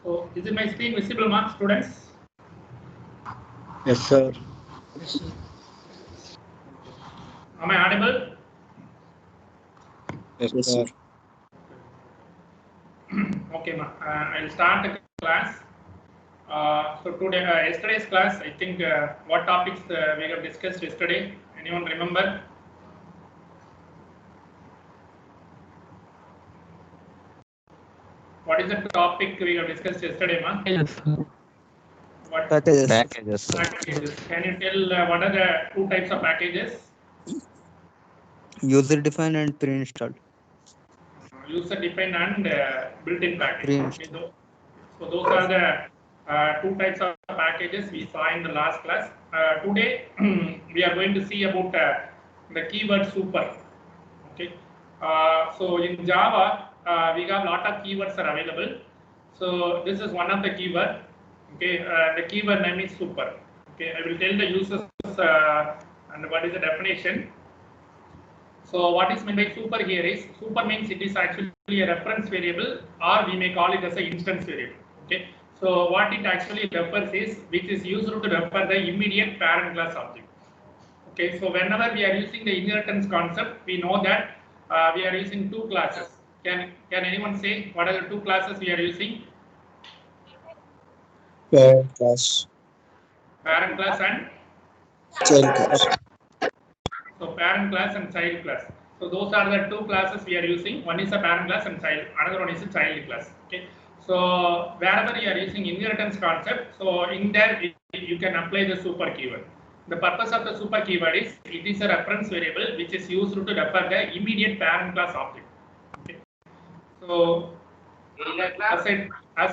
So is it my screen visible, mark students? Yes, sir. Am I audible? Yes, sir. Okay, I'll start the class. So today, yesterday's class, I think what topics we have discussed yesterday? Anyone remember? What is the topic we have discussed yesterday, ma? Yes, sir. What Packages. packages? Can you tell what are the two types of packages? User defined and pre-installed. User defined and built-in package. Pre-installed. So those are the two types of packages we saw in the last class. Today we are going to see about the keyword super. Okay. So in Java we have a lot of keywords are available. So this is one of the keyword. Okay. The keyword name is super. Okay. I will tell the users and what is the definition. So what is meant by super here is, super means it is actually a reference variable, or we may call it as an instance variable. Okay. So what it actually refers is, which is used to refer the immediate parent class object. Okay. So whenever we are using the inheritance concept, we know that we are using two classes. Can anyone say what are the two classes we are using? Parent class. Parent class and Child class. So parent class and child class. So those are the two classes we are using. One is a parent class and child. Another one is a child class. Okay. So wherever you are using inheritance concept, so in there you can apply the super keyword. The purpose of the super keyword is, it is a reference variable which is used to refer the immediate parent class object. Okay. So as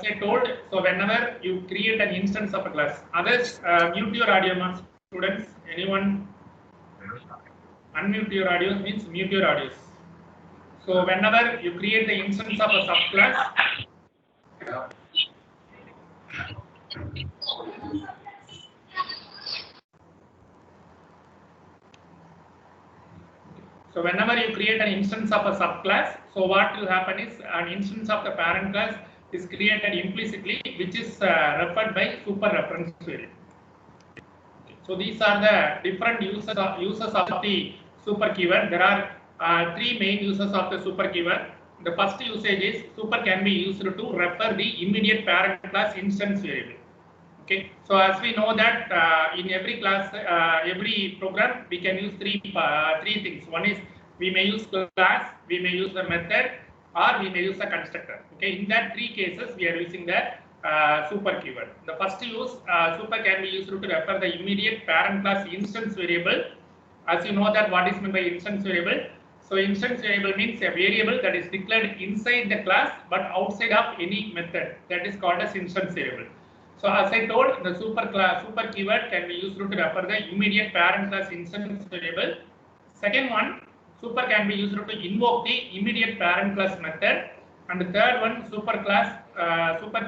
I told, so whenever you create an instance of a class, others mute your audio, marks, students. Anyone? Unmute your audios means mute your audios. So whenever you create the instance of a subclass, so whenever you create an instance of a subclass, so what will happen is, an instance of the parent class is created implicitly, which is referred by super reference variable. So these are the different uses of the super keyword. There are three main uses of the super keyword. The first usage is, super can be used to refer the immediate parent class instance variable. Okay, so as we know that in every class, every program, we can use three things. One is, we may use class, we may use the method, or we may use a constructor. Okay, in that three cases, we are using the super keyword. The first use, super can be used to refer the immediate parent class instance variable. As you know that what is meant by instance variable. So instance variable means a variable that is declared inside the class but outside of any method. That is called as instance variable. So as I told, the super keyword can be used to refer the immediate parent class instance variable. Second one, super can be used to invoke the immediate parent class method. And the third one, super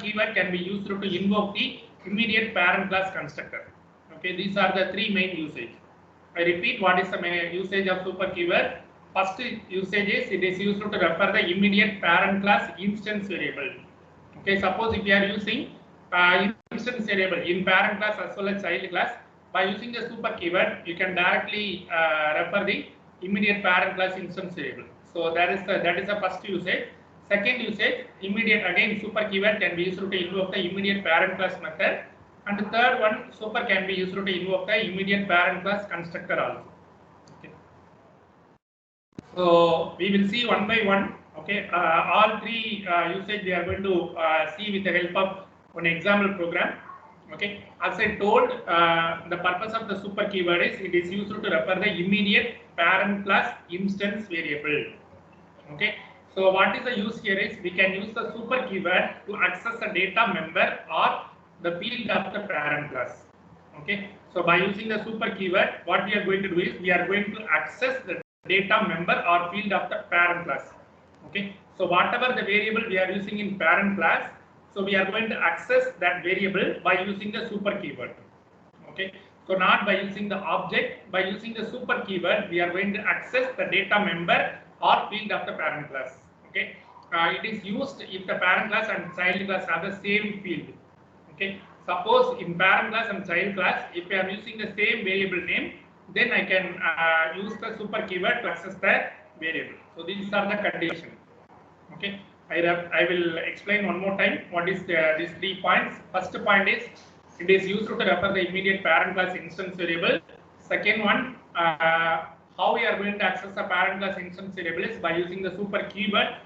keyword can be used to invoke the immediate parent class constructor. Okay, these are the three main usage. I repeat, what is the main usage of super keyword? First usage is, it is used to refer the immediate parent class instance variable. Okay, suppose if you are using instance variable in parent class as well as child class, by using the super keyword, you can directly refer the immediate parent class instance variable. So that is the first usage. Second usage, immediate, again super keyword can be used to invoke the immediate parent class method. And the third one, super can be used to invoke the immediate parent class constructor also. Okay. So we will see one by one. Okay, all three usage we are going to see with the help of one example program. Okay, as I told, the purpose of the super keyword is, it is used to refer the immediate parent class instance variable. Okay, so what is the use here is, we can use the super keyword to access a data member or the field of the parent class. Okay, so by using the super keyword, what we are going to do is, we are going to access the data member or field of the parent class. Okay, so whatever the variable we are using in parent class, so we are going to access that variable by using the super keyword. Okay, so not by using the object, by using the super keyword, we are going to access the data member or field of the parent class. Okay, it is used if the parent class and child class have the same field. Okay. Suppose in parent class and child class, if I am using the same variable name, then I can use the super keyword to access the variable. So these are the conditions. Okay. I will explain one more time what is these 3 points. First point is it is used to refer the immediate parent class instance variable. Second one, how we are going to access the parent class instance variable is by using the super keyword.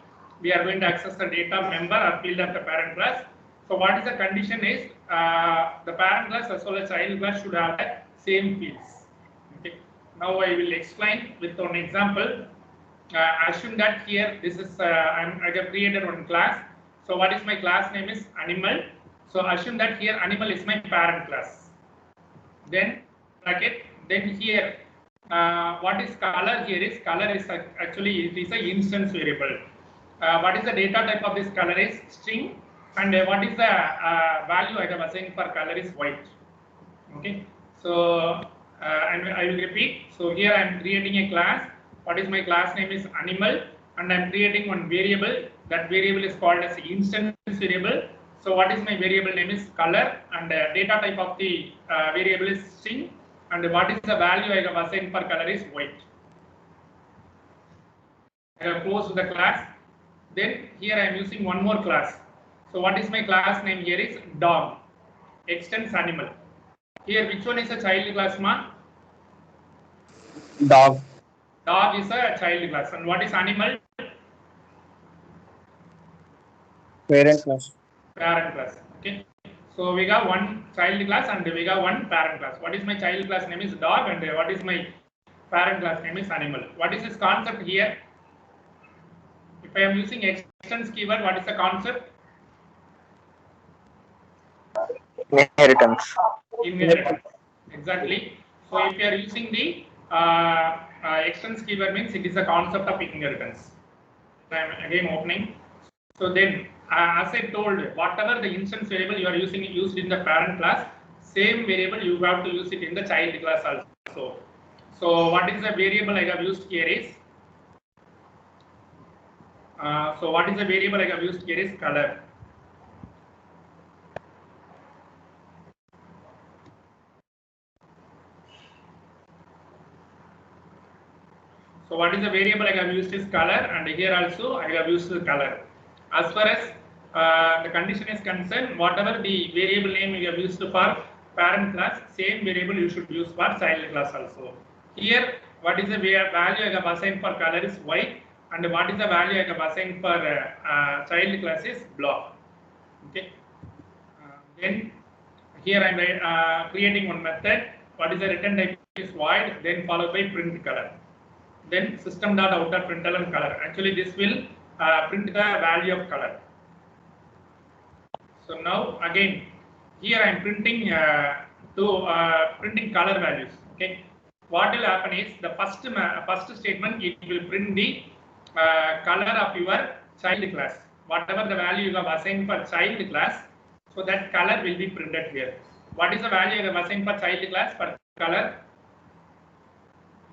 We are going to access the data member or field of the parent class. So what is the condition is the parent class as well as child class should have the same fields. Okay. Now I will explain with one example. Assume that here this is I have created one class. So what is my class name is animal. So assume that here animal is my parent class. Then bracket. Then here what is color here is color is actually it is a instance variable. What is the data type of this color is string, and what is the value I have assigned for color is white. Okay. So I will repeat. So here I am creating a class. What is my class name is animal, and I am creating one variable. That variable is called as instance variable. So what is my variable name is color, and data type of the variable is string, and what is the value I have assigned for color is white. I have closed the class. Then here I am using one more class. So what is my class name here is dog, extends animal. Here which one is a child class, ma? Dog. Dog is a child class. And what is animal? Parent class. Parent class. Okay. So we got one child class and we got one parent class. What is my child class name is dog, and what is my parent class name is animal. What is this concept here? If I am using extends keyword, what is the concept? Inheritance. Inheritance. Exactly. So if you are using the extends keyword, means it is a concept of inheritance. I am again opening. So then, as I told, whatever the instance variable you are used in the parent class, same variable you have to use it in the child class also. So what is the variable I have used here is color. So what is the variable I have used is color, and here also I have used the color. As far as the condition is concerned, whatever the variable name you have used for parent class, same variable you should use for child class also. Here, what is the value I have assigned for color is white, and what is the value I have assigned for child class is black. Okay. Then here I am creating one method. What is the return type is void, then followed by print color. Then system.outer println color. Actually, this will print the value of color. So now again, here I am printing printing color values. Okay, what will happen is the first statement it will print the color of your child class. Whatever the value you have assigned for child class, so that color will be printed here. What is the value you have assigned for child class for color?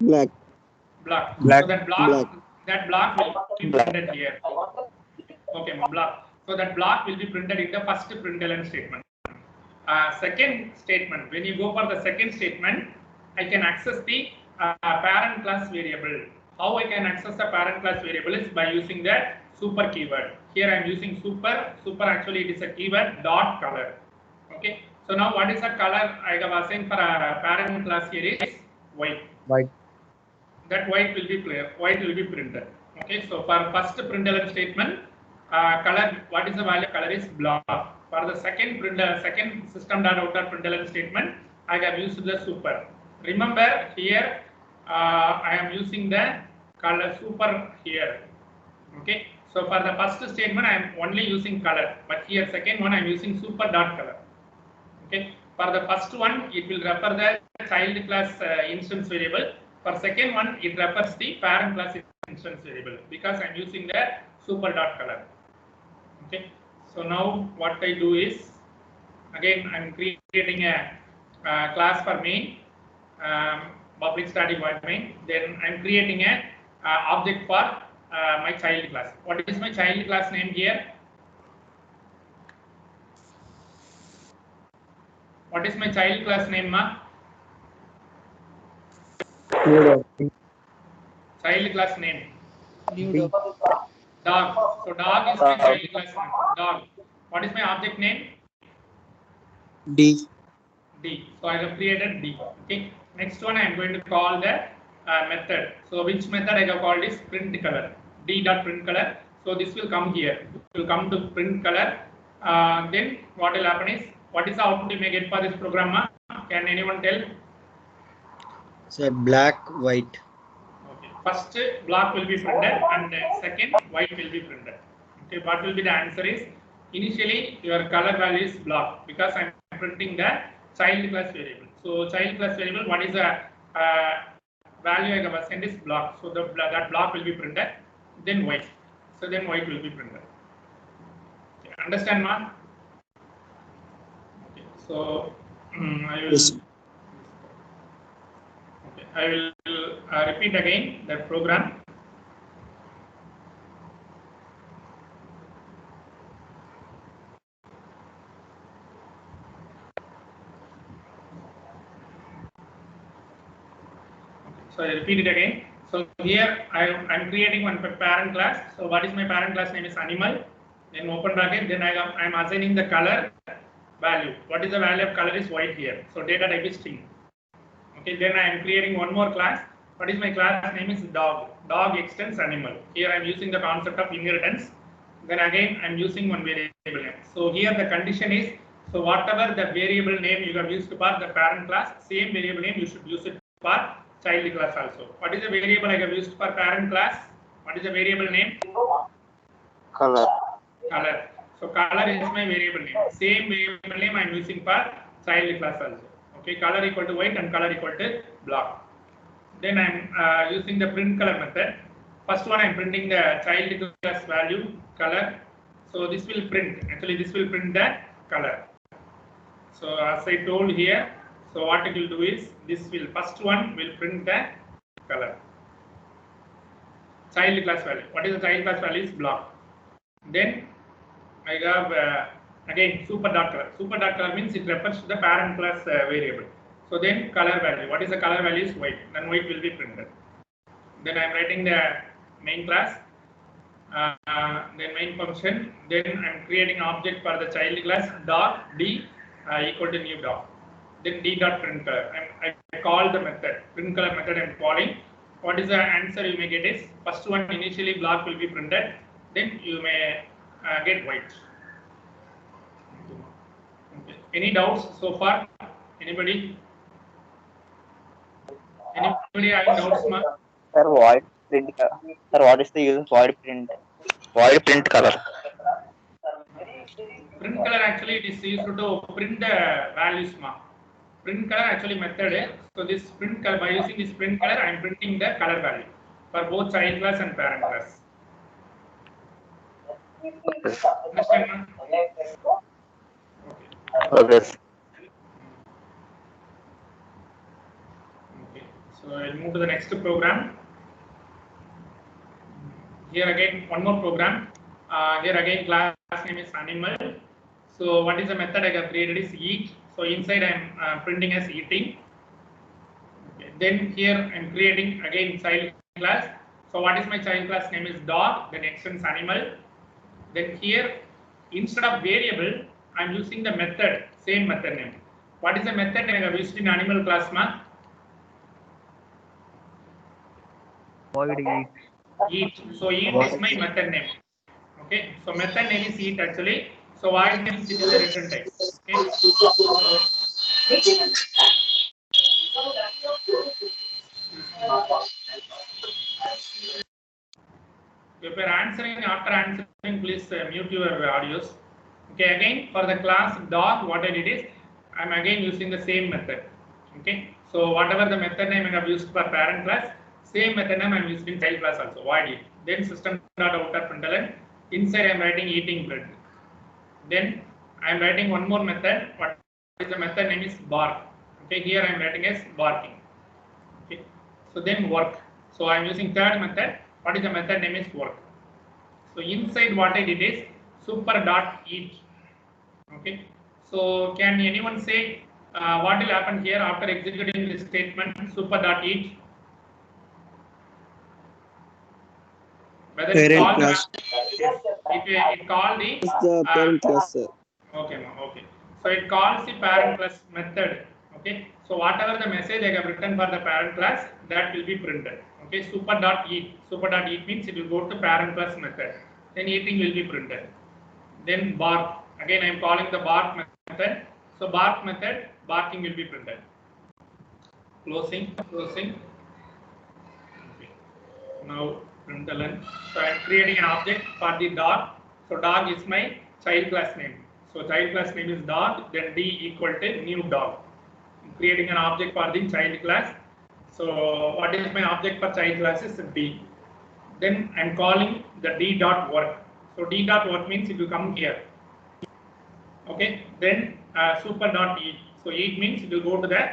Black. Block. Black. So that block will be printed here. Okay, block. So that block will be printed in the first println statement. Second statement, when you go for the second statement, I can access the parent class variable. How I can access the parent class variable is by using the super keyword. Here I am using super. Super actually it is a keyword dot color. Okay. So now what is the color I have assigned for a parent class here is white. White. That white will be printed. Okay, so for first println statement, color, what is the value? Color is black. For the second system.outer println statement, I have used the super. Remember here, I am using the color super here. Okay, so for the first statement, I am only using color, but here second one I am using super dot color. Okay, for the first one, it will refer the child class instance variable. For second one, it refers the parent class instance variable because I am using the super dot color. Okay, so now what I do is, again I am creating a class for main, public static void main. Then I am creating a object for my child class. What is my child class name here? What is my child class name, ma? Child class name. D. Dog. So dog is my child class name. Dog. What is my object name? D. D. So I have created D. Okay. Next one I am going to call the method. So which method I have called is print color. D dot print color. So this will come here. It will come to print color. Then what will happen is, what is the output you may get for this program? Can anyone tell? Say black, white. Okay. First block will be printed and second white will be printed. Okay. What will be the answer is, initially your color value is block because I am printing the child class variable. So child class variable, what is the value I have assigned is block. So that block will be printed, then white. So then white will be printed. Okay. Understand, ma? Okay. So I will. Yes. Okay. I will repeat again the program. So I repeat it again. So here I am creating one parent class. So what is my parent class name is animal. Then open bracket. Then I am assigning the color value. What is the value of color is white here. So data type is string. Okay. Then I am creating one more class. What is my class name is dog. Dog extends animal. Here I am using the concept of inheritance. Then again I am using one variable name. So here the condition is, so whatever the variable name you have used for the parent class, same variable name you should use it for child class also. What is the variable I have used for parent class? What is the variable name? Color. Color. So color is my variable name. Same variable name I am using for child class also. Okay, color equal to white and color equal to black. Then I am using the print color method. First one I am printing the child class value color. So this will print. Actually, this will print the color. So as I told here, so what it will do is, this will, first one will print the color. Child class value. What is the child class value is block. Then I have again super dot color. Super dot color means it refers to the parent class variable. So then color value. What is the color value is white. Then white will be printed. Then I am writing the main class. Then main function. Then I am creating object for the child class dog d equal to new dog. Then d dot print color. I call the method print color method. I am calling. What is the answer you may get is, first one initially block will be printed. Then you may get white. Okay. Any doubts so far? Anybody? Anybody having doubts, ma? Sir, void print. Sir, what is the use of void print? Void print color. Print color actually it is used to print the values, ma. Print color actually method. So this print color, by using this print color, I am printing the color value for both child class and parent class. Understand, ma? Okay. Okay. Okay. So I'll move to the next program. Here again one more program. Here again class name is animal. So what is the method I have created is eat. So inside I am printing as eating. Okay. Then here I am creating again child class. So what is my child class name is dog. Then extends animal. Then here instead of variable I am using the method, same method name. What is the method name I have used in animal class, ma? Void eat. Eat. So eat is my method name. Okay. So method name is eat actually. So void means it is a return type. Okay. If you are answering, after answering, please mute your audios. Okay. Again for the class dog, what I did is I am again using the same method. Okay. So whatever the method name I have used for parent class, same method name I am using in child class also. Void eat. Then system dot outer println. Inside I am writing eating bread. Then I am writing one more method. What is the method name is bark. Okay, here I am writing as barking. Okay, so then work. So I am using third method. What is the method name is work. So inside what I did is super dot eat. Okay. So can anyone say what will happen here after executing this statement super dot eat? Whether it Parent called class. it called the It's the parent class, sir. okay, okay. So it calls the parent class method. Okay. So whatever the message I have written for the parent class, that will be printed. Okay. Super dot eat. Super dot eat means it will go to parent class method. Then eating will be printed. Then bark. Again, I am calling the bark method. So bark method, barking will be printed. Closing. Okay. Now println. So I am creating an object for the dog. So dog is my child class name. So child class name is dog. Then d equal to new dog. I'm creating an object for the child class. So what is my object for child class is d. Then I'm calling the d dot work. So d dot work means it will come here. Okay. Then super dot eat. So eat means it will go to the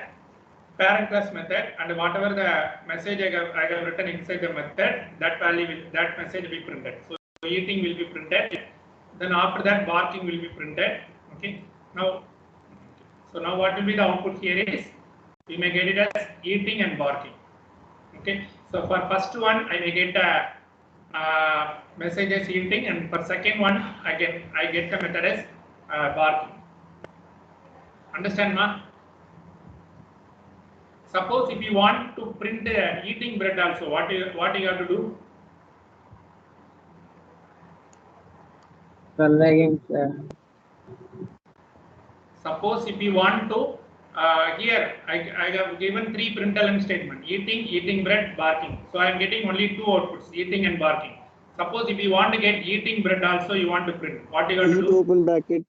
parent class method, and whatever the message I have written inside the method, that message will be printed. So eating will be printed. Then after that barking will be printed. Okay. Now what will be the output here is we may get it as eating and barking. Okay. So for first one I may get a message as eating, and for second one I get the method as barking. Understand, ma? Suppose if you want to print eating bread also, what you have to do? Suppose if you want to here I have given 3 println statement: eating bread, barking. So I am getting only 2 outputs: eating and barking. Suppose if you want to get eating bread also, you want to print, what you have to Eat do? open bracket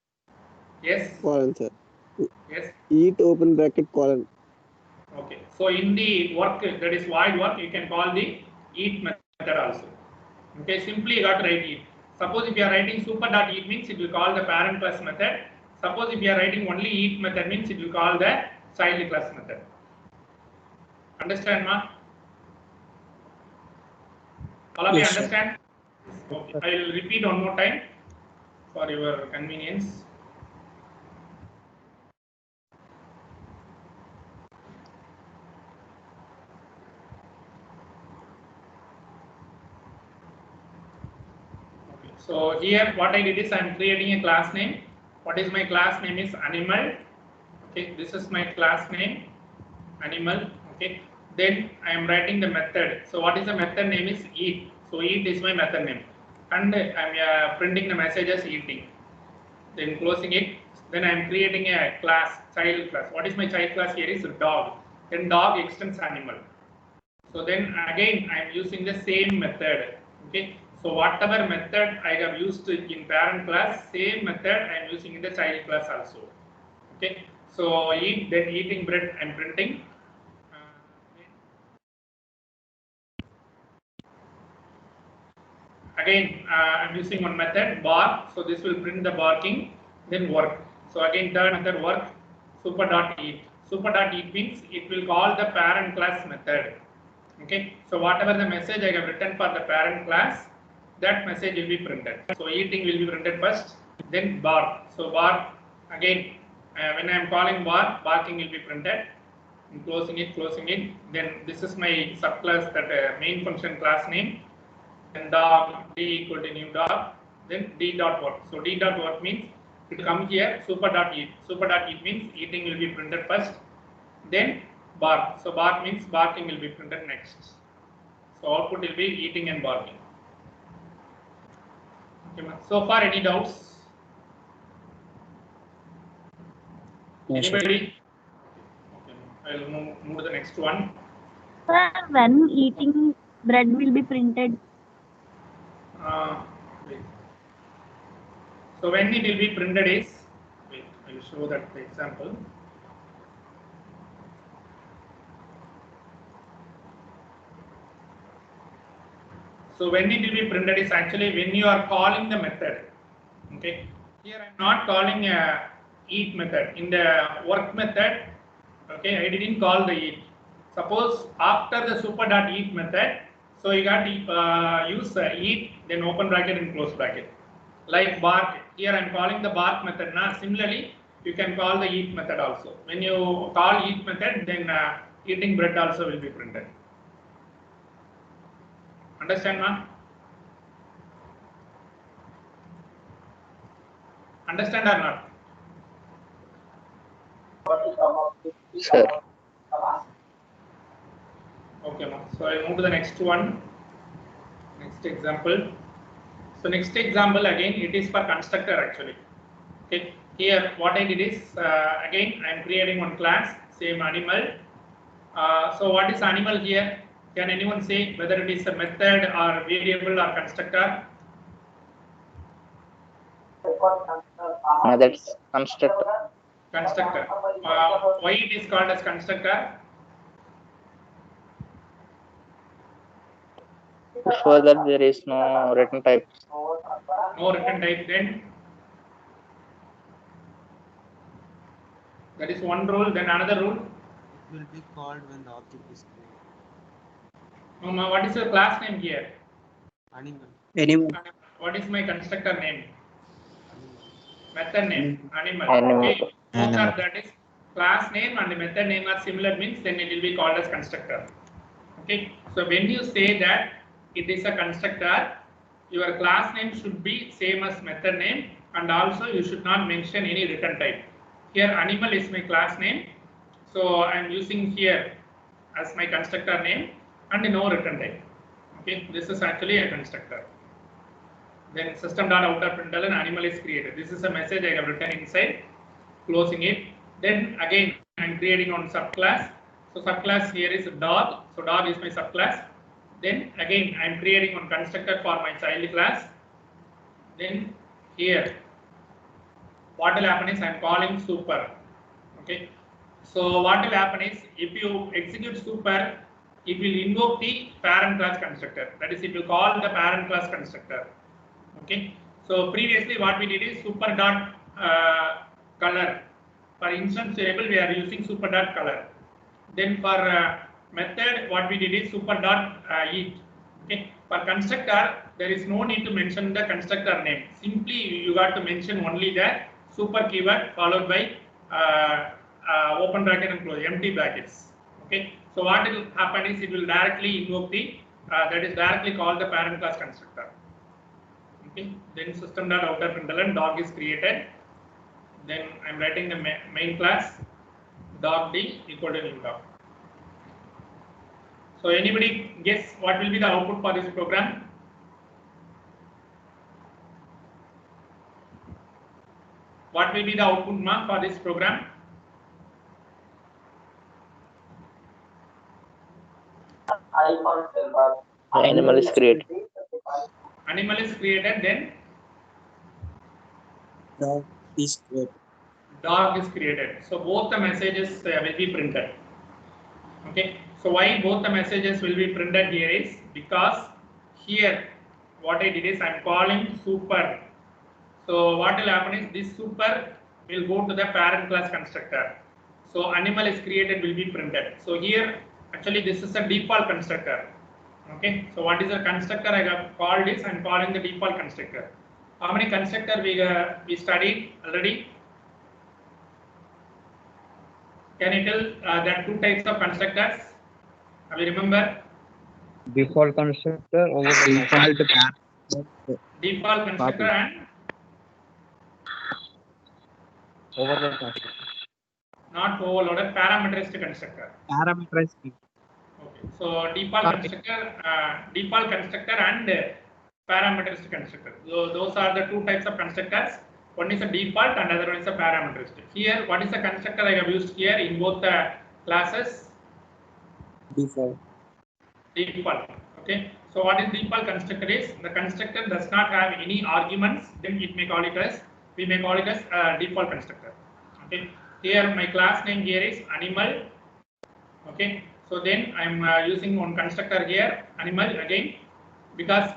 Yes. colon, sir. Yes. Eat open bracket colon. Okay. So in the work, that is void work, you can call the eat method also. Okay. Simply you got to write eat. Suppose if you are writing super dot eat means it will call the parent class method. Suppose if you are writing only eat method means it will call the child class method. Understand, ma? All of you Yes, sir. understand? Okay. I will repeat one more time for your convenience. Okay. So here what I did is I am creating a class name. What is my class name is animal. Okay, this is my class name, animal. Okay, then I am writing the method. So what is the method name is eat. So eat is my method name, and I am printing the message as eating. Then closing it. Then I am creating a class, child class. What is my child class here is dog. Then dog extends animal. So then again I am using the same method. Okay. So whatever method I have used in parent class, same method I am using in the child class also. Okay. So eat, then eating bread I am printing. Again I am using one method bark. So this will print the barking. Then work. So again third method work. Super dot eat. Super dot eat means it will call the parent class method. Okay. So whatever the message I have written for the parent class, that message will be printed. So eating will be printed first, then bark. So bark again. When I am calling bark, barking will be printed. I'm closing it. Then this is my subclass, that main function class name. Then dog d equal to new dog. Then d dot work. So d dot work means it will come here. Super dot eat. Super dot eat means eating will be printed first. Then bark. So bark means barking will be printed next. So output will be eating and barking. Okay, so far any doubts? Anybody? Okay, I will move to the next one. Sir, when eating bread will be printed? Wait. So when it will be printed is, wait, I will show that the example. So when it will be printed is actually when you are calling the method. Okay. Here I am not calling a eat method. In the work method, okay, I didn't call the eat. Suppose after the super dot eat method, So you got to use eat, then open bracket and close bracket. Like bark, here I am calling the bark method. Now similarly, you can call the eat method also. When you call eat method, then eating bread also will be printed. Understand, ma'am? Understand or not? Sir. Okay, ma'am. So I move to the next one. Next example. So next example again, it is for constructor actually. Okay. Here what I did is again I am creating one class, same animal. So what is animal here? Can anyone say whether it is a method or variable or constructor? Methods constructor. Constructor. Why it is called as constructor? Before that there is no written type. No written type then. That is one rule. Then another rule. It will be called when the object is created. What is your class name here? Animal. Anyone? What is my constructor name? Animal. Method name? Animal. Animal. Okay. Both Animal. are, that is class name and the method name are similar means then it will be called as constructor. Okay. So when you say that it is a constructor, your class name should be same as method name and also you should not mention any return type. Here animal is my class name. So I am using here as my constructor name and no return type. Okay. This is actually a constructor. Then system.out.println animal is created. This is a message I have written inside, closing it. Then again I am creating on subclass. So subclass here is dog. So dog is my subclass. Then again I am creating one constructor for my child class. Then here what will happen is I am calling super. Okay. So what will happen is if you execute super, it will invoke the parent class constructor. That is, it will call the parent class constructor. Okay. So previously what we did is super dot color. For instance variable we are using super dot color. Then for method what we did is super dot eat. Okay. For constructor there is no need to mention the constructor name. Simply you got to mention only the super keyword followed by open bracket and close empty brackets. Okay. So what will happen is it will directly invoke the that is directly called the parent class constructor. Okay. Then system.out.println dog is created. Then I am writing the main class dog d equal to new dog. So anybody guess what will be the output for this program? What will be the output mark for this program? Animal is created. Animal is created, then Dog is created. dog is created. So both the messages will be printed. Okay. So why both the messages will be printed here is because here what I did is I am calling super. So what will happen is this super will go to the parent class constructor. So animal is created will be printed. So here actually this is a default constructor. Okay. So what is the constructor I have called is I am calling the default constructor. How many constructor we studied already? Can you tell there are two types of constructors? Have you remember? Default constructor over the Default constructor and overload constructor. not overloaded parameterized constructor. Parameterized. Okay. So default constructor and parameterized constructor. So those are the two types of constructors. One is a default and other one is a parameterized. Here, what is the constructor I have used here in both the classes? Default. Default. Okay. So what is default constructor is the constructor does not have any arguments. Then we may call it as default constructor. Okay. Here my class name here is animal. Okay. So then I am using one constructor here animal again because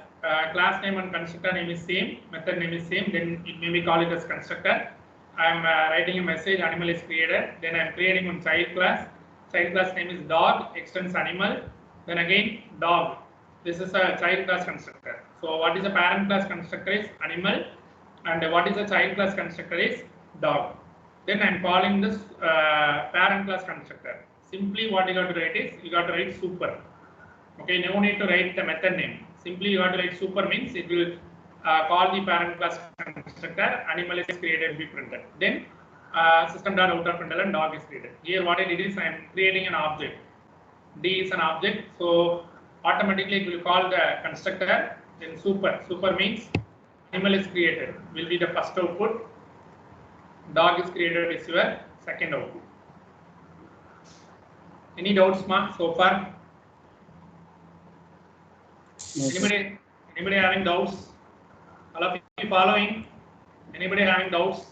class name and constructor name is same, method name is same. Then it may be call it as constructor. I am writing a message animal is created. Then I am creating one child class. Child class name is dog extends animal. Then again dog. This is a child class constructor. So what is a parent class constructor is animal, and what is a child class constructor is dog. Then I'm calling this parent class constructor. Simply what you got to write is you got to write super. Okay, no need to write the method name. Simply you got to write super means it will call the parent class constructor. Animal is created, be printed. Then system.out.println dog is created. Here what I did is I am creating an object. D is an object, so automatically it will call the constructor. Then super means animal is created, will be the first output. Dog is created is your second output. Any doubts, ma, so far? Anybody having doubts? All of you following? Anybody having doubts?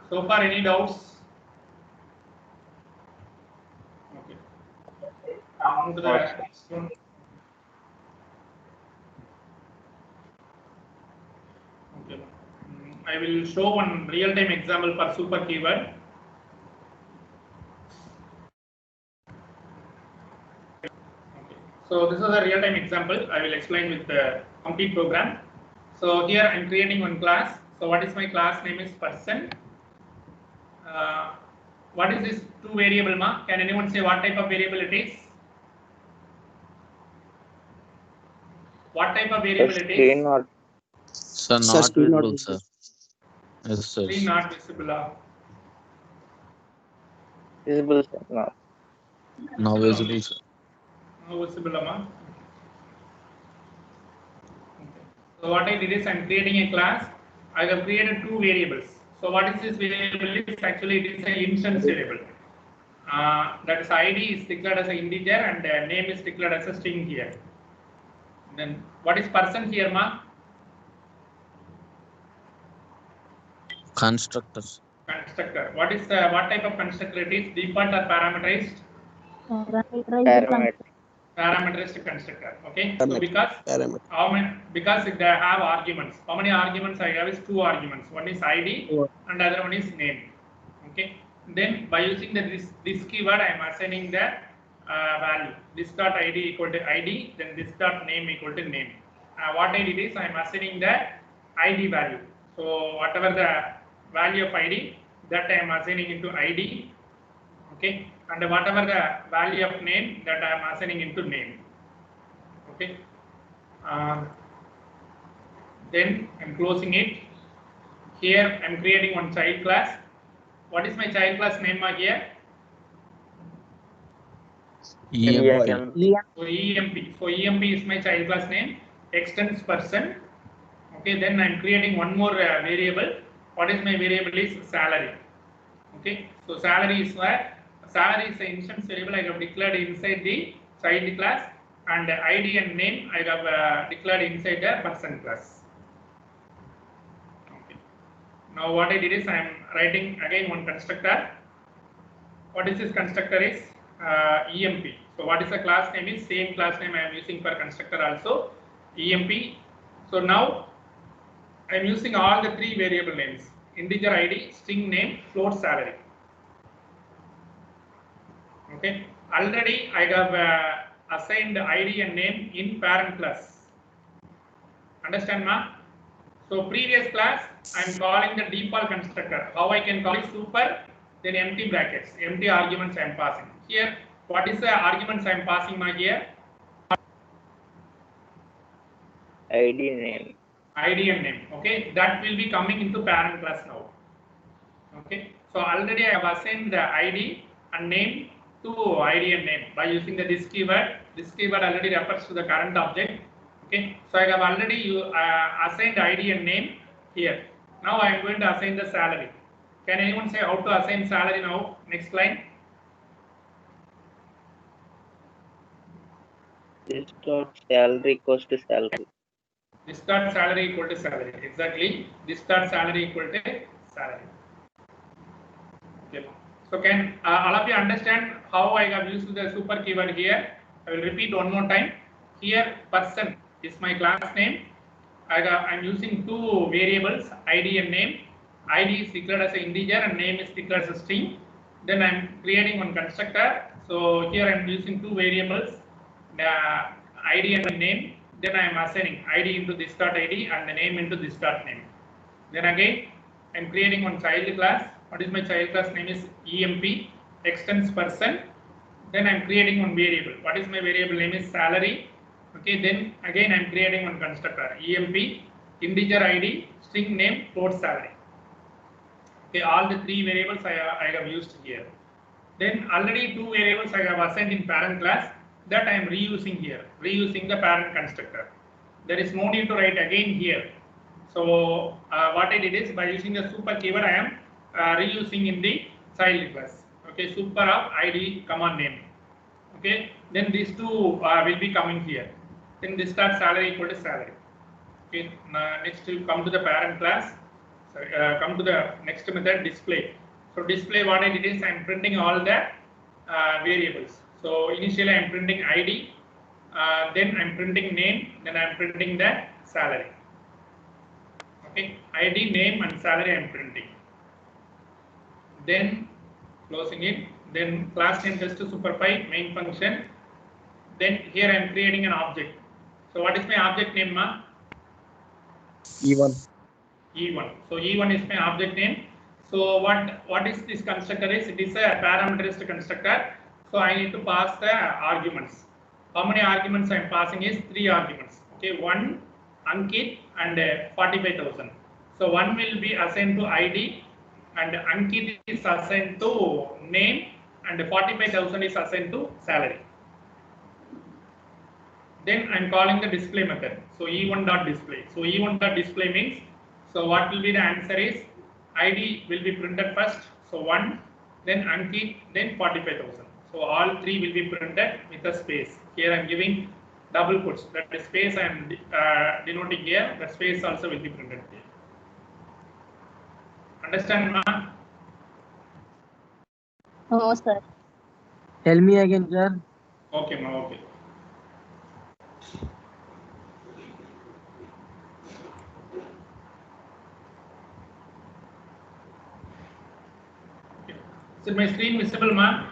So far, any doubts? Okay. I'll move to the next one. Okay. I will show one real-time example for super keyword. So this is a real-time example. I will explain with the complete program. So here I am creating one class. So what is my class name is person. What is this two variable, ma? Can anyone say what type of variable it is? What type of variable it Screen is? not Sir, Sir, not screen not visible, sir. Yes, sir. Screen not visible. visible, sir. No. Now visible, sir. No visible, ma. Okay. So what I did is I am creating a class. I have created two variables. So what is this variable? Is actually it is an instance variable. That is ID is declared as an integer and name is declared as a string here. Then what is person here, ma? Constructors. Constructor. What type of constructor it is? Default or parameterized? Parameter. Parameterized constructor. Okay. So Parameter. because they have arguments. How many arguments I have is two arguments. One is ID and other one is name. Okay. Then by using this keyword, I am assigning the value. This dot ID equal to ID. Then this dot name equal to name. What I did is I am assigning the ID value. So whatever the value of ID, that I am assigning into ID. Okay, and whatever the value of name, that I am assigning into name. Okay, then I am closing it. Here I am creating one child class. What is my child class name here? EMP. So EMP. So EMP is my child class name. Extends person. Okay, then I am creating one more variable. What is my variable is salary. Okay, so salary is where salary is an instance variable I have declared inside the child class, and ID and name I have declared inside the person class. Okay. Now what I did is I am writing again one constructor. What is this constructor is EMP. So what is the class name is same class name I am using for constructor also, EMP. So now I am using all the three variable names: integer ID, string name, float salary. Okay, already I have assigned ID and name in parent class. Understand, ma? So previous class I am calling the default constructor. How I can call it? Super, then empty brackets, empty arguments I am passing. Here, what is the arguments I am passing, ma? Here, ID name. ID and name. Okay, that will be coming into parent class now. Okay, so already I have assigned the ID and name to ID and name by using this keyword. This keyword already refers to the current object. Okay, so I have already assigned ID and name here. Now I am going to assign the salary. Can anyone say how to assign salary now? Next line. This dot salary equals to salary. This dot salary equal to salary. Exactly. This dot salary equal to salary. Okay. So can all of you understand how I have used the super keyword here? I will repeat one more time. Here person is my class name. I am using two variables, ID and name. ID is declared as an integer and name is declared as a string. Then I am creating one constructor. So here I'm using two variables, the ID and the name. Then I am assigning ID into this dot ID and the name into this dot name. Then again, I'm creating one child class. What is my child class name is EMP extends person. Then I'm creating one variable. What is my variable name is salary. Okay, then again I'm creating one constructor EMP integer ID string name float salary. Okay, all the three variables I have used here. Then already two variables I have assigned in parent class that I am reusing here, reusing the parent constructor. There is no need to write again here. So what I did is by using the super keyword I am reusing in the child class. Okay, super of ID command name. Okay, then these two will be coming here. Then this start salary equal to salary. Okay, next we come to the parent class. Sorry, come to the next method display. So display what I did is I am printing all the variables. So initially I am printing ID, then I am printing name, then I am printing the salary. Okay, ID, name and salary I am printing. Then closing it. Then class name just to superfy main function. Then here I am creating an object. So what is my object name, ma? E1. E1. So E1 is my object name. So what is this constructor is? It is a parameterized constructor. So I need to pass the arguments. How many arguments I am passing is 3 arguments. Okay, 1 Ankit and 45,000. So 1 will be assigned to ID and Ankit is assigned to name and 45,000 is assigned to salary. Then I am calling the display method. So E1.display. So E1.display means, so what will be the answer is ID will be printed first. So 1, then Ankit, then 45,000. So all 3 will be printed with a space. Here I am giving double quotes. That is space I am denoting here. The space also will be printed here. Understand, ma? No, sir. Tell me again, sir. Okay, ma. Okay. Is my screen visible, ma?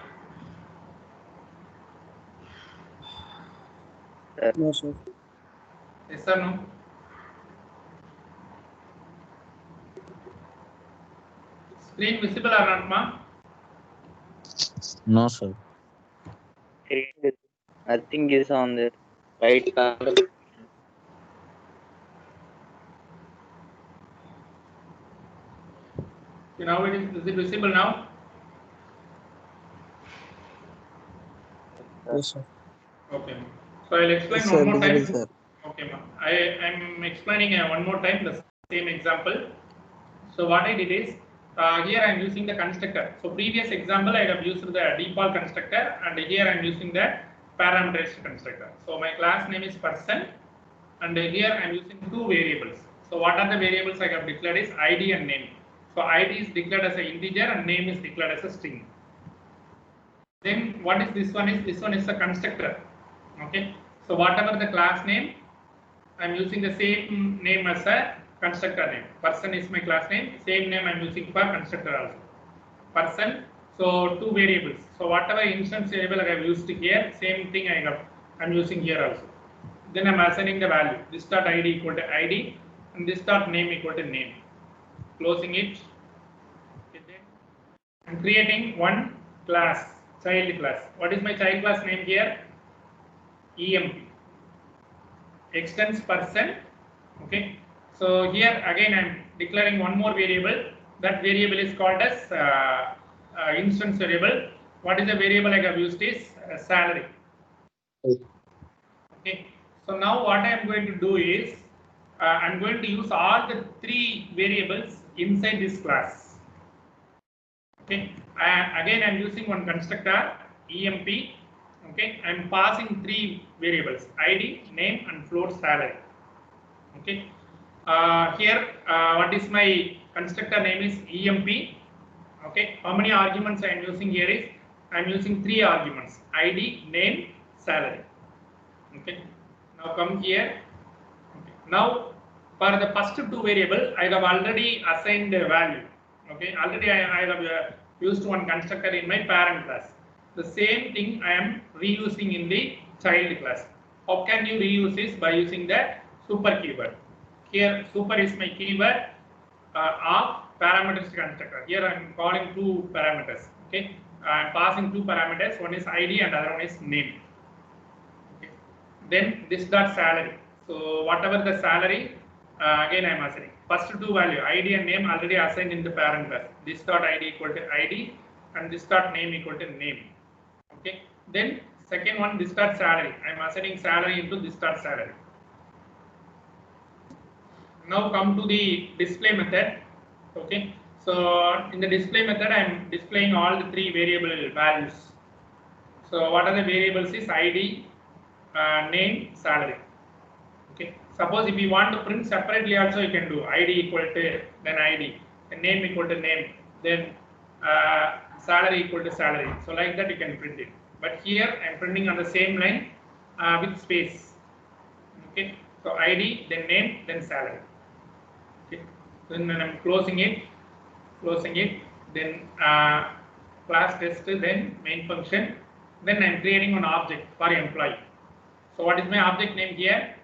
No, sir. Yes or no? Screen visible or not, ma? No, sir. Nothing is on the right corner. Okay, now is it visible now? Yes, sir. Okay. So I'll explain Yes, one sir. more time. Visible, sir. Okay, ma'am. I am explaining one more time the same example. So what I did is here I am using the constructor. So previous example I have used the default constructor and here I am using the parameterized constructor. So my class name is person and here I am using two variables. So what are the variables I have declared is ID and name. So ID is declared as an integer and name is declared as a string. Then what is this one is? This one is a constructor. Okay. So whatever the class name, I am using the same name as a constructor name. Person is my class name. Same name I am using for constructor also. Person. So two variables. So whatever instance variable I have used here, same thing I am using here also. Then I am assigning the value. This dot ID equal to ID and this dot name equal to name. Closing it. Okay, then I am creating one class, child class. What is my child class name here? EMP. Extends person. Okay. So here again I am declaring one more variable. That variable is called as instance variable. What is the variable I have used is salary. Okay. So now what I am going to do is I am going to use all the three variables inside this class. Okay. Again I am using one constructor EMP. Okay. I am passing three variables ID, name and float salary. Okay. Here what is my constructor name is EMP. Okay. How many arguments I am using here is I am using three arguments ID, name, salary. Okay. Now come here. Okay. Now for the first two variable I have already assigned a value. Okay. Already I have used one constructor in my parent class. The same thing I am reusing in the child class. How can you reuse this? By using the super keyword. Here super is my keyword of parameters constructor. Here I am calling two parameters. Okay, I am passing two parameters. One is ID and other one is name. Okay. Then this dot salary. So whatever the salary, again I am assigning. First two value ID and name already assigned in the parent class. This dot ID equal to ID and this dot name equal to name. Okay. Then second one, this dot salary. I am assigning salary into this dot salary. Now come to the display method. Okay. So in the display method, I am displaying all the three variable values. So what are the variables is ID, name, salary. Okay. Suppose if you want to print separately also you can do ID equal to then ID, then name equal to name, then salary equal to salary. So like that you can print it. But here I am printing on the same line with space. Okay. So ID, then name, then salary. Okay. Then I am closing it, then class test, then main function, then I am creating an object for employee. So what is my object name here?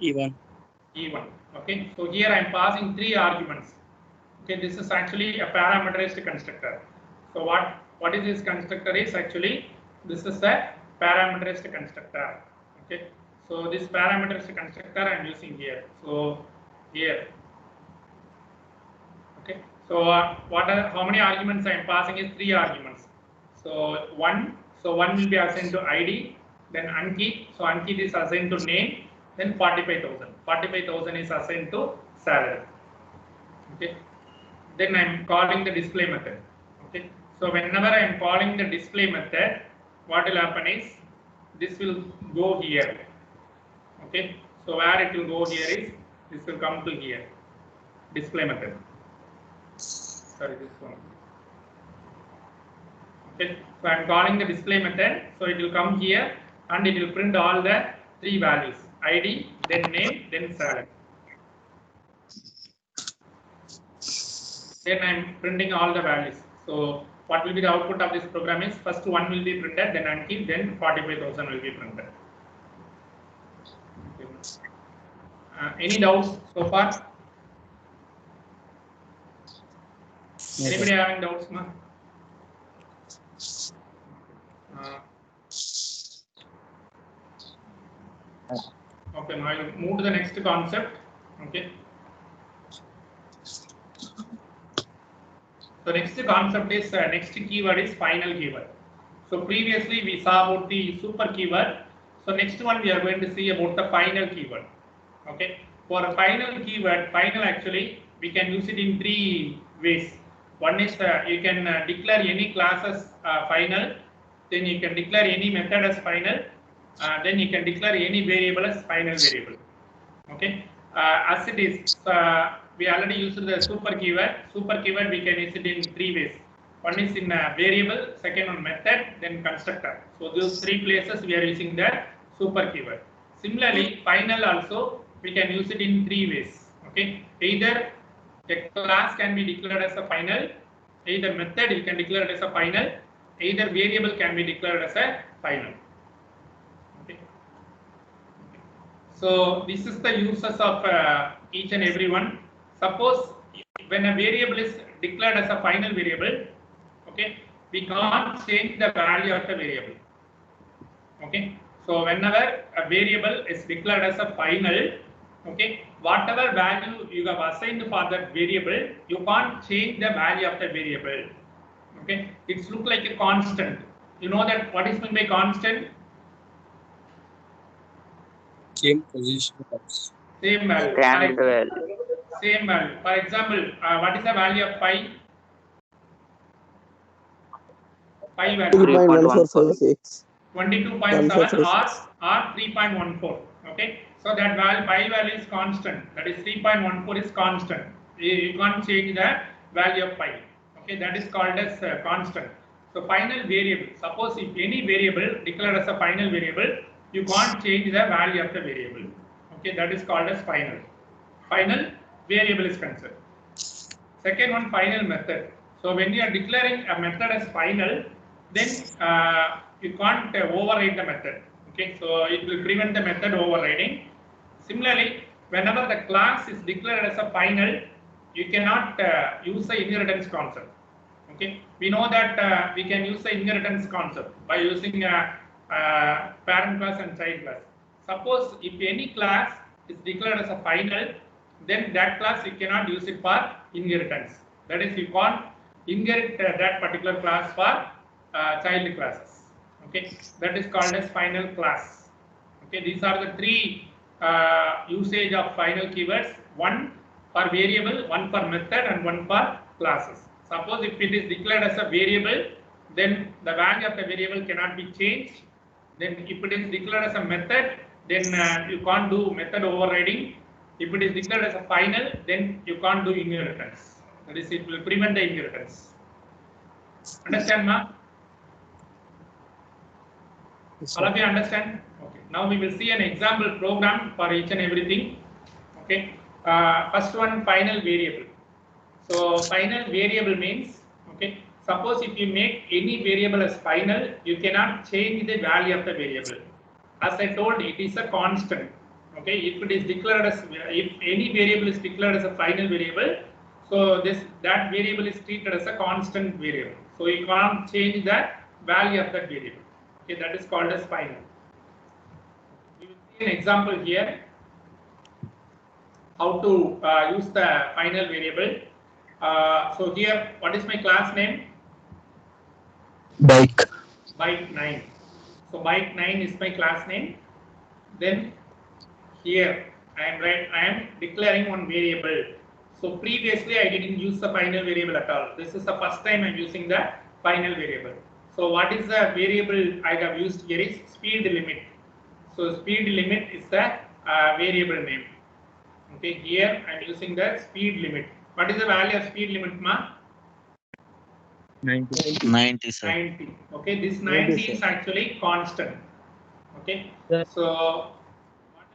E1. E1. Okay, so here I am passing three arguments. Okay, this is actually a parameterized constructor. So what is this constructor is actually, this is a parameterized constructor. Okay, so this parameterized constructor I am using here. So here. Okay, so how many arguments I am passing is three arguments. So one will be assigned to ID, then Ankit. So Ankit is assigned to name, then 45,000. 45,000 is assigned to salary. Okay, then I am calling the display method. Okay, so whenever I am calling the display method, what will happen is this will go here. Okay, so where it will go here is this will come to here. Display method. Sorry, this one. Okay, so I am calling the display method, so it will come here and it will print all the three values: ID, then name, then salary. Then I am printing all the values. So what will be the output of this program is first one will be printed, then Ankit, then 45,000 will be printed. Okay. Any doubts so far? Anybody having doubts, ma? Okay, now I will move to the next concept. Okay. So next concept is next keyword is final keyword. So previously we saw about the super keyword. So next one we are going to see about the final keyword. Okay. For a final keyword, final actually we can use it in three ways. One is you can declare any class as final, then you can declare any method as final, then you can declare any variable as final variable. Okay, as it is, we already used the super keyword. Super keyword we can use it in three ways. One is in variable, second on method, then constructor. So those three places we are using the super keyword. Similarly, final also we can use it in three ways. Okay, either a class can be declared as a final, either method you can declare it as a final, either variable can be declared as a final. Okay. So this is the uses of each and every one. Suppose when a variable is declared as a final variable, okay, we can't change the value of the variable. Okay, so whenever a variable is declared as a final, okay, whatever value you have assigned for that variable, you can't change the value of the variable. Okay, it's look like a constant. You know that what is meant by constant? Same position. Same value. Stand value. Same value. For example, what is the value of pi? Pi value. 3.1456. 22.7 or 3.14. Okay, so that value pi value is constant. That is 3.14 is constant. You can't change the value of pi. Okay, that is called as constant. So final variable. Suppose if any variable declared as a final variable, you can't change the value of the variable. Okay, that is called as final. Final variable is considered. Second one, final method. So when you are declaring a method as final, then you can't override the method. Okay, so it will prevent the method overriding. Similarly, whenever the class is declared as a final, you cannot use the inheritance concept. Okay, we know that we can use the inheritance concept by using a parent class and child class. Suppose if any class is declared as a final, then that class you cannot use it for inheritance. That is, you can't inherit that particular class for child classes. Okay, that is called as final class. Okay, these are the three usage of final keywords: one for variable, one for method, and one for classes. Suppose if it is declared as a variable, then the value of the variable cannot be changed. Then if it is declared as a method, then you can't do method overriding. If it is declared as a final, then you can't do inheritance. That is, it will prevent the inheritance. Understand, ma? All of you understand? Okay. Now we will see an example program for each and everything. Okay. First one, final variable. So final variable means, okay, suppose if you make any variable as final, you cannot change the value of the variable. As I told, it is a constant. Okay, if it is declared as, if any variable is declared as a final variable, so that variable is treated as a constant variable. So you can't change the value of that variable. Okay, that is called as final. We will see an example here how to use the final variable. So here, what is my class name? Bike. Bike 9. So bike 9 is my class name. Then here I am declaring one variable. So previously I didn't use the final variable at all. This is the first time I'm using the final variable. So what is the variable I have used here is speed limit. So speed limit is the variable name. Okay, here I'm using the speed limit. What is the value of speed limit, ma? 90, sir. 90. Okay, this 90 is actually constant. Okay, Sir. so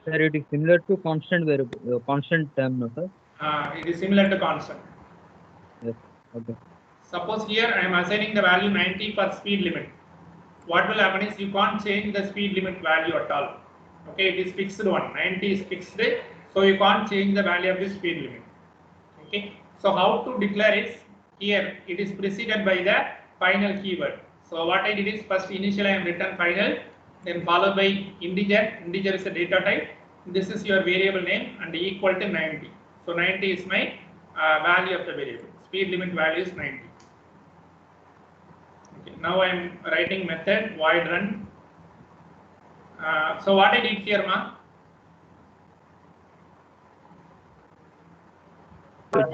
Sir, it is similar to constant variable, constant term, no, sir? it is similar to constant. Yes. Okay. Suppose here I am assigning the value 90 for speed limit. What will happen is you can't change the speed limit value at all. Okay, it is fixed one. 90 is fixed, so you can't change the value of the speed limit. Okay, so how to declare is here it is preceded by the final keyword. So what I did is first initially I am written final, then followed by integer. Integer is a data type. This is your variable name and equal to 90. So 90 is my value of the variable. Speed limit value is 90. Okay, now I am writing method void run. So what I did here, ma?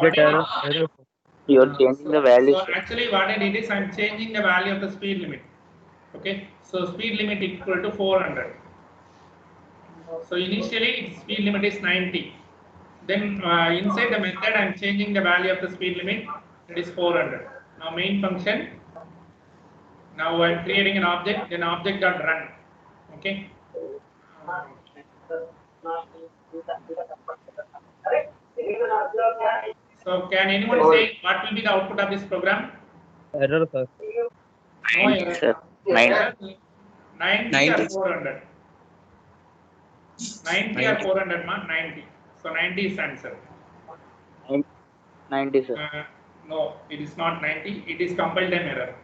Get error. You are changing the value. So actually what I did is I am changing the value of the speed limit. Okay, so speed limit equal to 400. So initially speed limit is 90. Then inside the method I am changing the value of the speed limit, it is 400. Now main function. Now I am creating an object, then object dot run. Okay. So can anyone say what will be the output of this program? Error, sir. No error. Sir, 90. 90 or 400. 90 or 400, ma? 90. So 90 is answer. 90, sir. No, it is not 90. It is compile time error.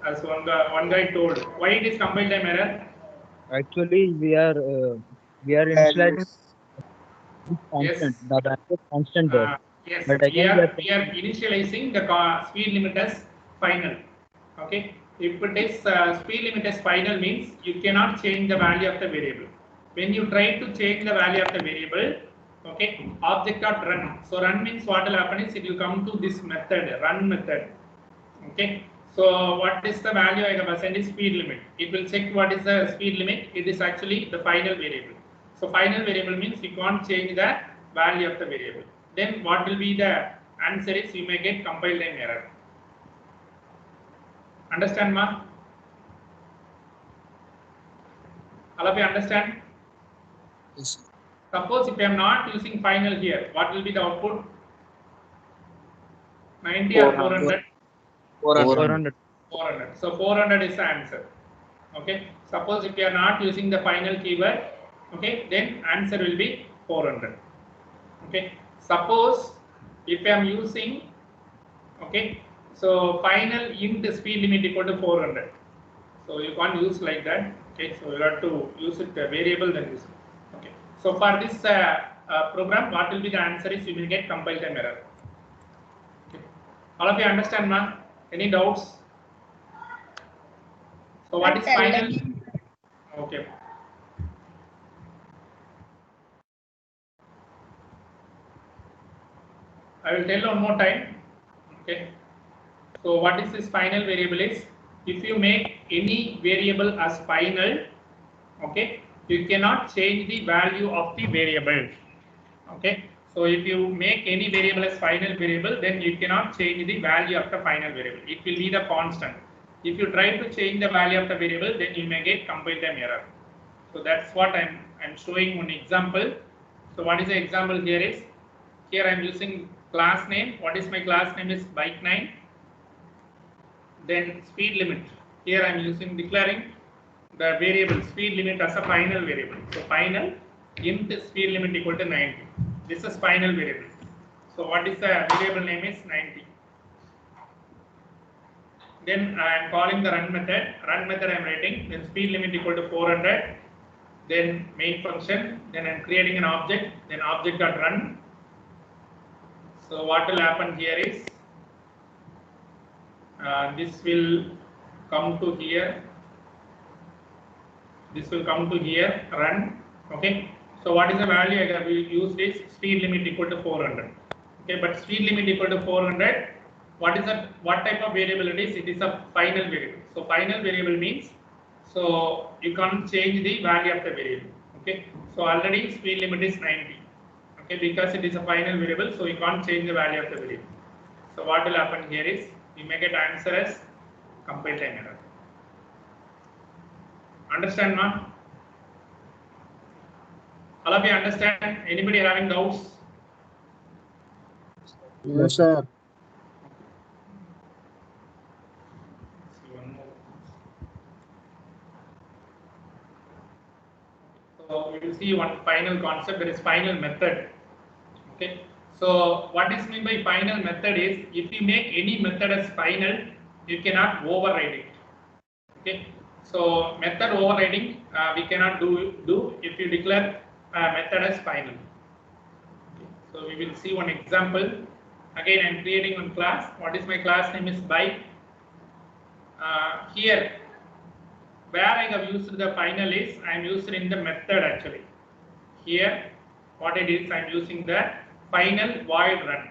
As one guy told. Why it is compile time error? Actually, we are initializing constant. Yes. The value is constant there. Yes, But we again, are initializing the speed limit as final. Okay, if it is speed limit as final means you cannot change the value of the variable. When you try to change the value of the variable, okay, object dot run. So run means what will happen is it will come to this method, run method. Okay, so what is the value I have assigned is speed limit. It will check what is the speed limit. It is actually the final variable. So final variable means you can't change the value of the variable. Then what will be the answer is you may get compile time error. Understand, ma? All of you understand? Yes, sir. Suppose if I am not using final here, what will be the output? 90 or 400? 400. 400. So 400 is the answer. Okay. Suppose if you are not using the final keyword, okay, then answer will be 400. Okay. Suppose if I am using, okay, so final int speed limit equal to 400. So you can't use like that. Okay. So you have to use it variable than this. Okay. So for this program, what will be the answer is you will get compile time error. Okay. All of you understand, ma'am? Any doubts? So what is final? Okay. I will tell one more time. Okay. So what is this final variable is? If you make any variable as final, okay, you cannot change the value of the variable. Okay. So if you make any variable as final variable, then you cannot change the value of the final variable. It will be the constant. If you try to change the value of the variable, then you may get compile time error. So that's what I'm showing one example. So what is the example here is, here I'm using class name. What is my class name is bike9. Then speed limit. Here I'm using declaring the variable speed limit as a final variable. So final int speed limit equal to 90. This is final variable. So what is the variable name is 90. Then I am calling the run method. Run method I am writing. Then speed limit equal to 400. Then main function. Then I am creating an object. Then object dot run. So what will happen here is this will come to here. This will come to here. Run. Okay. So what is the value I have used is speed limit equal to 400. Okay, but speed limit equal to 400. What is that? What type of variable it is? It is a final variable. So final variable means, so you can't change the value of the variable. Okay. So already speed limit is 90. Okay, because it is a final variable, so you can't change the value of the variable. So what will happen here is you may get answer as compile time error. Understand, ma'am? All of you understand? Anybody having doubts? Yes, sir. So we will see one final concept, that is final method. Okay. So what is meant by final method is, if you make any method as final, you cannot override it. Okay. So method overriding we cannot do if you declare method as final. Okay. So we will see one example. Again, I am creating one class. What is my class name is bike. Here, where I have used the final is, I am used in the method actually. Here, what it is, I am using the final void run.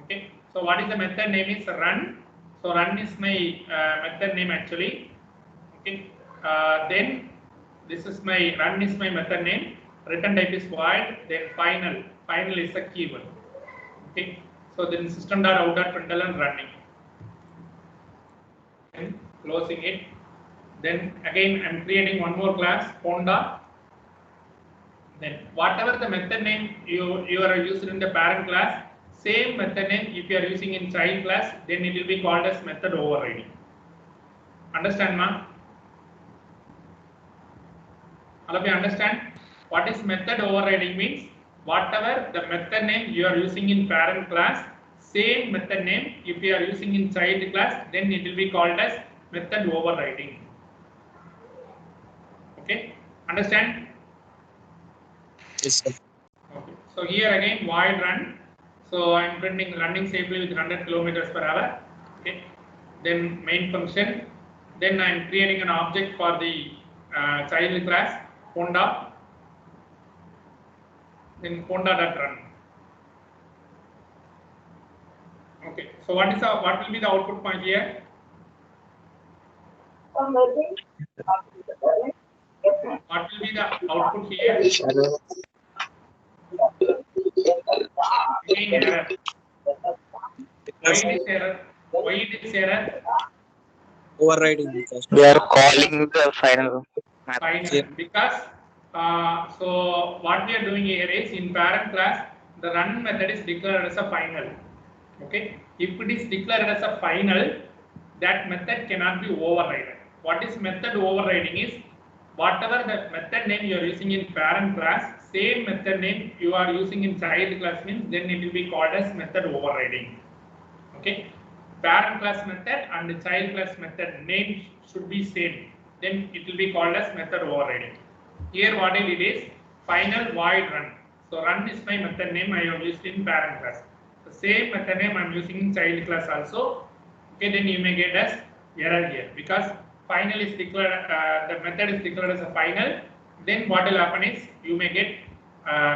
Okay. So what is the method name is run. So run is my method name actually. Okay. Then this is my run is my method name. Return type is void. Then final. Final is the keyword. Okay. So then system.out.println running. And closing it. Then again I am creating one more class Honda. Then whatever the method name you are using in the parent class, same method name if you are using in child class, then it will be called as method overriding. Understand, ma'am? All of you understand? What is method overriding means? Whatever the method name you are using in parent class, same method name if you are using in child class, then it will be called as method overriding. Okay, understand? Yes, sir. Okay. So here again void run. So I am printing running safely with 100 kilometers per hour. Okay. Then main function. Then I am creating an object for the child class Honda. Then Honda.run. Okay. So what will be the output point here? What will be the output here? Again error. Why it is error? Why it is error? Overriding because They are calling the final. Final. Because so what we are doing here is, in parent class the run method is declared as a final. Okay, if it is declared as a final, that method cannot be overridden. What is method overriding is whatever the method name you are using in parent class, same method name you are using in child class means then it will be called as method overriding. Okay, parent class method and the child class method name should be same, then it will be called as method overriding. Here what I did is final void run. So run is my method name I have used in parent class. The same method name I am using in child class also. Okay, then you may get as error here because final is declared, the method is declared as a final. Then what will happen is you may get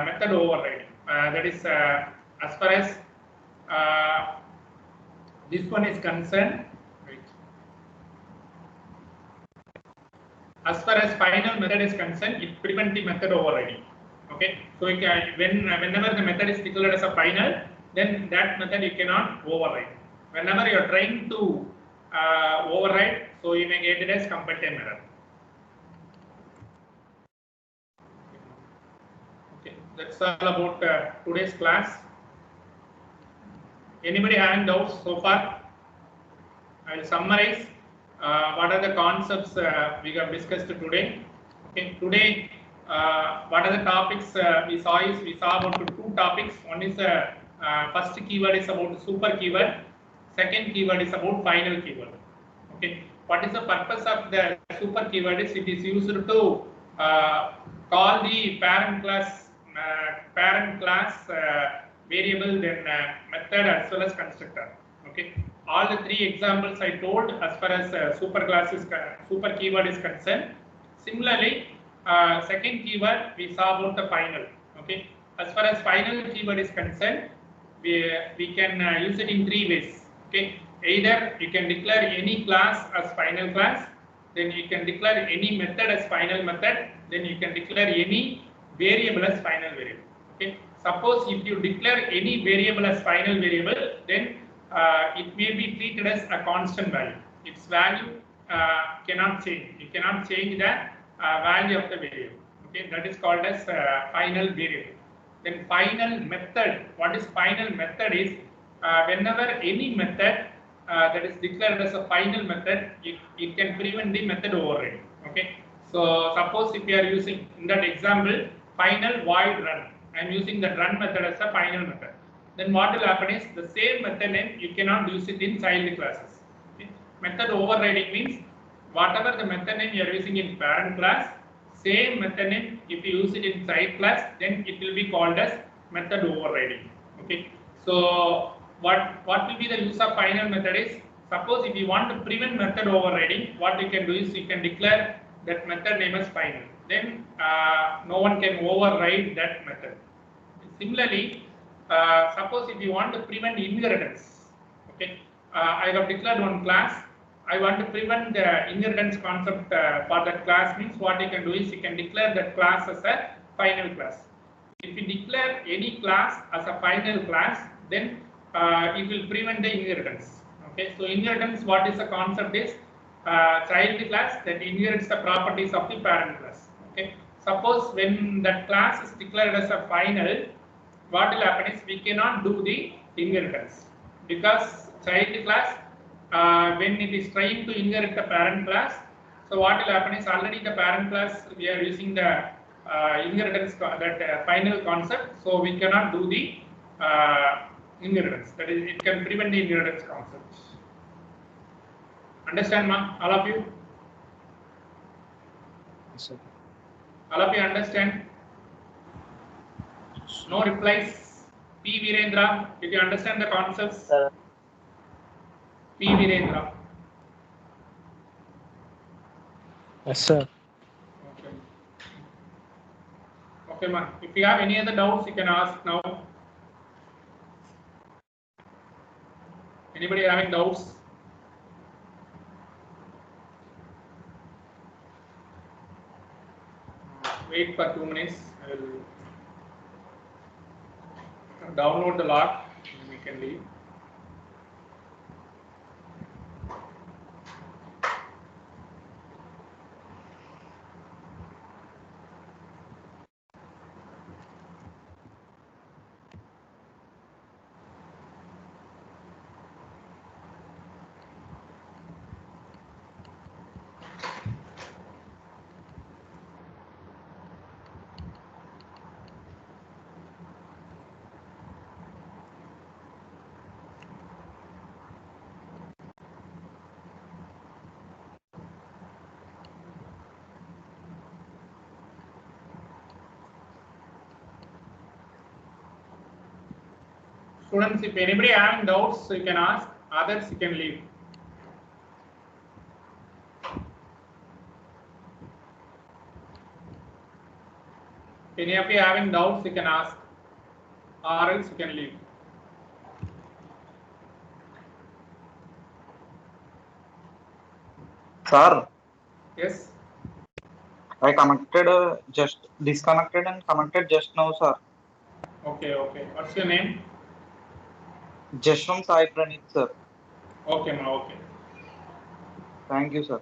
method overriding. That is as far as this one is concerned. Right. As far as final method is concerned, it prevents the method overriding. Okay, so whenever the method is declared as a final, then that method you cannot override. Whenever you are trying to override, so you may get it as compile time error. Okay, that's all about today's class. Anybody having doubts so far? I will summarize what are the concepts we have discussed today. Okay, today what are the topics we saw is we saw about two topics. One is first keyword is about super keyword. Second keyword is about final keyword. Okay, what is the purpose of the super keyword is it is used to call the parent class variable, then method as well as constructor. Okay, all the three examples I told as far as super keyword is concerned. Similarly, second keyword we saw about the final. Okay, as far as final keyword is concerned, we can use it in three ways. Okay, either you can declare any class as final class, then you can declare any method as final method, then you can declare any variable as final variable. Okay, suppose if you declare any variable as final variable, then it may be treated as a constant value. Its value cannot change. You cannot change the value of the variable. Okay, that is called as final variable. Then final method. What is final method is whenever any method that is declared as a final method, it can prevent the method override. Okay, so suppose if you are using in that example final void run, I am using the run method as a final method. Then what will happen is the same method name you cannot use it in child classes. Okay. Method overriding means whatever the method name you are using in parent class, same method name if you use it in child class, then it will be called as method overriding. Okay, so what will be the use of final method is, suppose if you want to prevent method overriding, what you can do is you can declare that method name as final, then no one can override that method. Similarly, suppose if you want to prevent inheritance, okay, I have declared one class, I want to prevent the inheritance concept for that class means what you can do is you can declare that class as a final class. If you declare any class as a final class, then it will prevent the inheritance. Okay, so inheritance, what is the concept is child class that inherits the properties of the parent class. Okay, suppose when that class is declared as a final, what will happen is we cannot do the inheritance because child class when it is trying to inherit the parent class, so what will happen is already the parent class we are using the inheritance final concept, so we cannot do the inheritance. That is, it can prevent the inheritance concept. Understand, ma? All of you? Yes, sir. All of you understand? No replies. P. Virendra, did you understand the concepts? P. Virendra. Yes, sir. Okay. Okay, man. If you have any other doubts, you can ask now. Anybody having doubts? Wait for 2 minutes. I will download the log and we can leave. Students, if anybody having doubts, you can ask. Others, you can leave. Any of you having doubts, you can ask. Or else you can leave. Sir, Yes. I connected, just disconnected and connected just now, sir. Okay, okay. What's your name? Just from Sai Pranit, sir. Okay, ma, okay. Thank you, sir.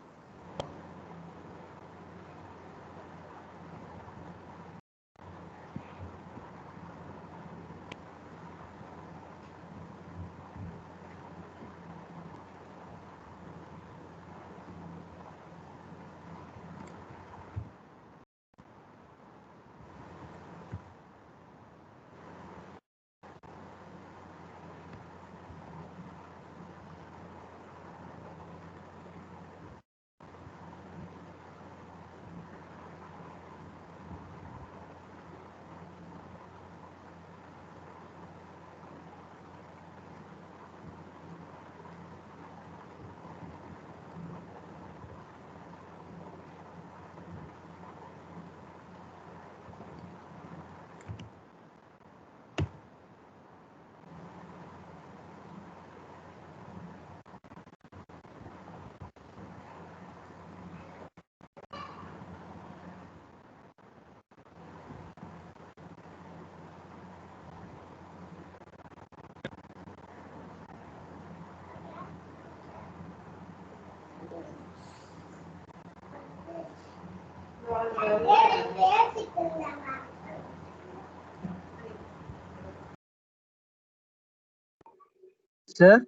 Sir?